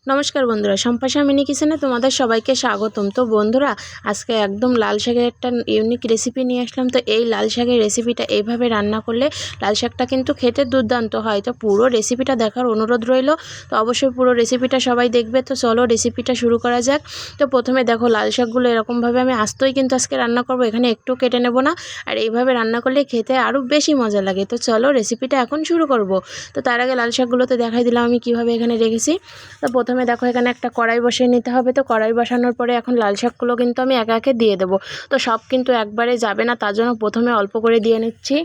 নমস্কার বন্ধুরা, সম্পাশা মিনি কিচেনে তোমাদের সবাইকে স্বাগতম। তো বন্ধুরা, আজকে একদম লাল শাকের একটা ইউনিক রেসিপি নিয়ে আসলাম। তো এই লাল শাকের রেসিপিটা এইভাবে রান্না করলে লাল শাকটা কিন্তু খেতে দুর্দান্ত হয়। তো পুরো রেসিপিটা দেখার অনুরোধ রইল। তো অবশ্যই পুরো রেসিপিটা সবাই দেখবে। তো চলো রেসিপিটা শুরু করা যাক। তো প্রথমে দেখো, লাল শাকগুলো এরকমভাবে আমি আস্তই কিন্তু আজকে রান্না করব, এখানে একটু কেটে নেব না। আর এইভাবে রান্না করলে খেতে আরও বেশি মজা লাগে। তো চলো রেসিপিটা এখন শুরু করব। তো তার আগে লাল শাকগুলো তো দেখাই দিলাম আমি কীভাবে এখানে রেখেছি। তো প্রথমে দেখো, এখানে একটা কড়াই বসিয়ে নিতে হবে। তো কড়াই বসানোর পরে এখন লাল শাকগুলো কিন্তু আমি একে একে দিয়ে দেবো। তো সব কিন্তু একবারে যাবে না, তার জন্য প্রথমে অল্প করে দিয়ে নিচ্ছি।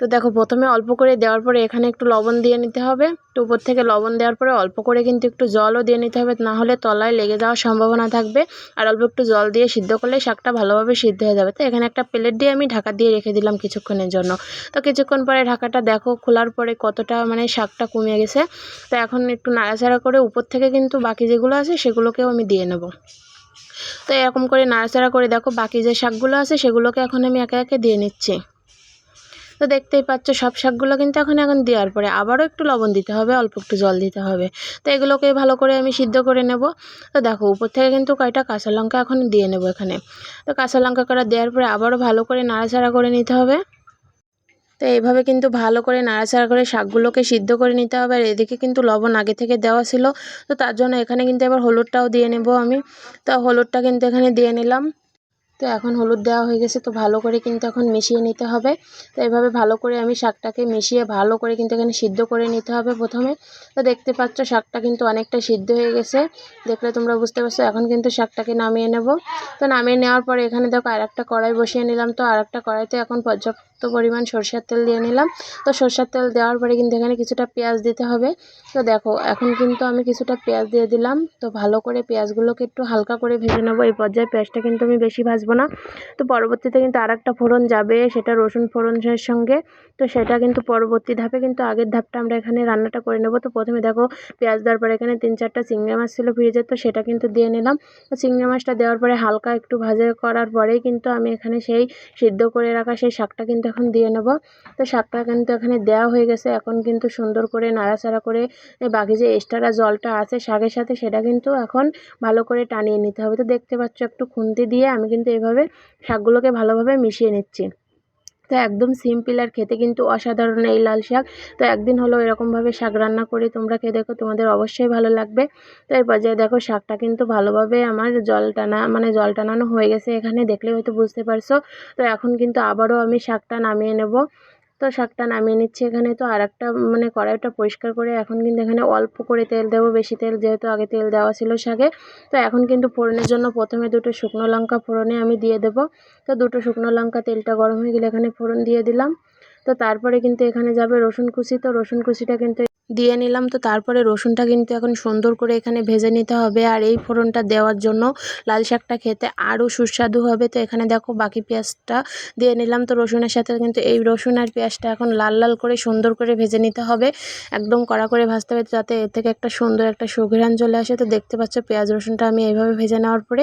তো দেখো, প্রথমে অল্প করে দেওয়ার পরে এখানে একটু লবণ দিয়ে নিতে হবে। তো উপর থেকে লবণ দেওয়ার পরে অল্প করে কিন্তু একটু জলও দিয়ে নিতে হবে, না হলে তলায় লেগে যাওয়ার সম্ভাবনা থাকবে। আর অল্প একটু জল দিয়ে সিদ্ধ করলে শাকটা ভালোভাবে সিদ্ধ হয়ে যাবে। তো এখানে একটা প্লেট দিয়ে আমি ঢাকা দিয়ে রেখে দিলাম কিছুক্ষণের জন্য। তো কিছুক্ষণ পরে ঢাকাটা দেখো খোলার পরে কতটা শাকটা কমে গেছে। তো এখন একটু নাড়াচাড়া করে উপর থেকে কিন্তু বাকি যেগুলো আছে সেগুলোকেও আমি দিয়ে নেব। তো এরকম করে নাড়াচাড়া করে দেখো, বাকি যে শাকগুলো আছে সেগুলোকে এখন আমি একে একে দিয়ে নিচ্ছি। তো দেখতেই পাচ্ছ, সব শাকগুলো কিন্তু এখন দেওয়ার পরে আবারও একটু লবণ দিতে হবে, অল্প একটু জল দিতে হবে। তো এগুলোকে ভালো করে আমি সিদ্ধ করে নেব। তো দেখো, উপর থেকে কিন্তু কয়টা কাঁচা লঙ্কা এখন দিয়ে নেব এখানে। তো কাঁচা লঙ্কা করা দেওয়ার পরে আবারও ভালো করে নাড়াচাড়া করে নিতে হবে। তো এইভাবে কিন্তু ভালো করে নাড়াচাড়া করে শাকগুলোকে সিদ্ধ করে নিতে হবে। আর এদিকে কিন্তু লবণ আগে থেকে দেওয়া ছিল, তো তার জন্য এখানে কিন্তু এবার হলুদটাও দিয়ে নেব আমি। তো হলুদটা কিন্তু এখানে দিয়ে নিলাম। তো এখন হলুদ দেওয়া হয়ে গেছে। তো ভালো করে কিন্তু এখন মিশিয়ে নিতে হবে। তো এইভাবে ভালো করে আমি শাকটাকে মিশিয়ে ভালো করে কিন্তু এখানে সিদ্ধ করে নিতে হবে প্রথমে। তো দেখতে পাচ্ছ, শাকটা কিন্তু অনেকটা সিদ্ধ হয়ে গেছে, দেখলে তোমরা বুঝতে পারছো। এখন কিন্তু শাকটাকে নামিয়ে নেব। তো নামিয়ে নেওয়ার পরে এখানে দেখো আরেকটা কড়াই বসিয়ে নিলাম। তো আরেকটা কড়াইতে এখন পর্যাপ্ত পরিমাণ সরষের তেল দিয়ে নিলাম। তো সরষের তেল দেওয়ার পরে কিন্তু এখানে কিছুটা পেঁয়াজ দিতে হবে। তো দেখো, এখন কিন্তু আমি কিছুটা পেঁয়াজ দিয়ে দিলাম। তো ভালো করে পেঁয়াজগুলোকে একটু হালকা করে ভেজে নেবো। এই পর্যায়ে পেঁয়াজটা কিন্তু আমি বেশি ভাজবো না। তো পরবর্তীতে কিন্তু আরেকটা ফোড়ন যাবে, সেটা রসুন ফোড়নের সঙ্গে। তো সেটা কিন্তু পরবর্তী ধাপে, কিন্তু আগের ধাপটা আমরা এখানে রান্নাটা করে নেব। তো প্রথমে দেখো, পেঁয়াজ দেওয়ার পরে এখানে 3-4টা চিংড়ি মাছ ছিল ফ্রিজে, তো সেটা কিন্তু দিয়ে নিলাম। তো চিংড়ি মাছটা দেওয়ার পরে হালকা একটু ভাজা করার পরেই কিন্তু আমি এখানে সেই সিদ্ধ করে রাখা সেই শাকটা কিন্তু এখন দিয়ে নেব। তো শাকটা কিন্তু এখানে দেওয়া হয়ে গেছে। এখন কিন্তু সুন্দর করে নাড়াচাড়া করে বাকি যে এক্সট্রা জলটা আছে শাকের সাথে, সেটা কিন্তু এখন ভালো করে টানিয়ে নিতে হবে। তো দেখতে পাচ্ছ, একটু খুন্তি দিয়ে আমি কিন্তু এভাবে শাকগুলোকে ভালোভাবে মিশিয়ে নিচ্ছি। তো একদম সিম্পল, আর খেতে কিন্তু অসাধারণ এই লাল শাক। তো একদিন হলো এরকমভাবে শাক রান্না করে তোমরা খেয়ে দেখো, তোমাদের অবশ্যই ভালো লাগবে। তো এই পর্যায়ে দেখো, শাকটা কিন্তু ভালোভাবে আমার জল টানানো হয়ে গেছে, এখানে দেখলে হয়তো বুঝতে পারছো। তো এখন কিন্তু আবারও আমি শাকটা নামিয়ে নেব। তো শাকটা নামিয়ে নিচ্ছি এখানে। তো আর একটা কড়াইটা পরিষ্কার করে এখন কিন্তু এখানে অল্প করে তেল দেবো, বেশি তেল যেহেতু আগে তেল দেওয়া ছিল শাকে। তো এখন কিন্তু ফোড়নের জন্য প্রথমে 2টো শুকনো লঙ্কা ফোড়নে আমি দিয়ে দেবো। তো 2টো শুকনো লঙ্কা, তেলটা গরম হয়ে গেলে এখানে ফোড়ন দিয়ে দিলাম। তো তারপরে কিন্তু এখানে যাবে রসুন কুচি। তো রসুন কুচিটা কিন্তু দিয়ে নিলাম। তো তারপরে রসুনটা কিন্তু এখন সুন্দর করে এখানে ভেজে নিতে হবে। আর এই ফোড়নটা দেওয়ার জন্য লাল শাকটা খেতে আরও সুস্বাদু হবে। তো এখানে দেখো, বাকি পেঁয়াজটা দিয়ে নিলাম। তো রসুনের সাথে কিন্তু এই রসুন আর পেঁয়াজটা এখন লাল লাল করে সুন্দর করে ভেজে নিতে হবে, একদম কড়া করে ভাজতে হবে, যাতে এর থেকে একটা সুন্দর একটা সুঘ্রাণ চলে আসে। তো দেখতে পাচ্ছ, পেঁয়াজ রসুনটা আমি এইভাবে ভেজে নেওয়ার পরে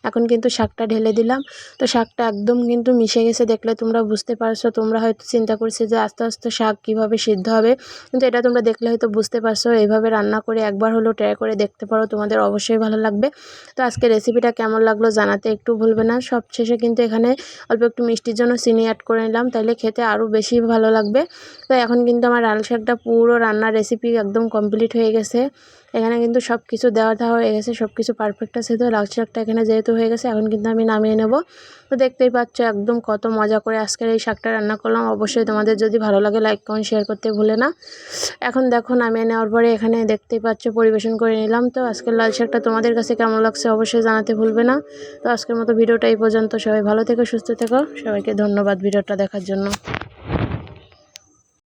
এখন কিন্তু শাকটা ঢেলে দিলাম। তো শাকটা একদম কিন্তু মিশে গেছে, দেখলে তোমরা বুঝতে পারছো। তোমরা হয়তো চিন্তা করছো যে আস্তে আস্তে শাক কীভাবে সিদ্ধ হবে, কিন্তু এটা তোমরা দেখলে হয়তো বুঝতে পারছো। এইভাবে রান্না করে একবার হলো ট্রাই করে দেখতে পারো, তোমাদের অবশ্যই ভালো লাগবে। তো আজকে রেসিপিটা কেমন লাগলো জানাতে একটু ভুলবে না। সব শেষে কিন্তু এখানে অল্প একটু মিষ্টির জন্য চিনি অ্যাড করে নিলাম, তাহলে খেতে আরও বেশি ভালো লাগবে। তো এখন কিন্তু আমার লাল শাকটা পুরো রান্নার রেসিপি একদম কমপ্লিট হয়ে গেছে। এখানে কিন্তু সব কিছু দেওয়া হয়ে গেছে, সব কিছু পারফেক্ট আছে। তো লাল শাকটা এখানে যেহেতু হয়ে গেছে, এখন কিন্তু আমি নামিয়ে নেব। তো দেখতেই পাচ্ছ, একদম কত মজা করে আজকের এই শাকটা রান্না করলাম। অবশ্যই তোমাদের যদি ভালো লাগে লাইক কমেন্ট শেয়ার করতে ভুলে না। এখন দেখো, নামিয়ে নেওয়ার পরে এখানে দেখতেই পাচ্ছ পরিবেশন করে নিলাম। তো আজকের লাল শাকটা তোমাদের কাছে কেমন লাগছে অবশ্যই জানাতে ভুলবে না। তো আজকের মতো ভিডিওটা এই পর্যন্ত। সবাই ভালো থেকো, সুস্থ থেকো। সবাইকে ধন্যবাদ ভিডিওটা দেখার জন্য।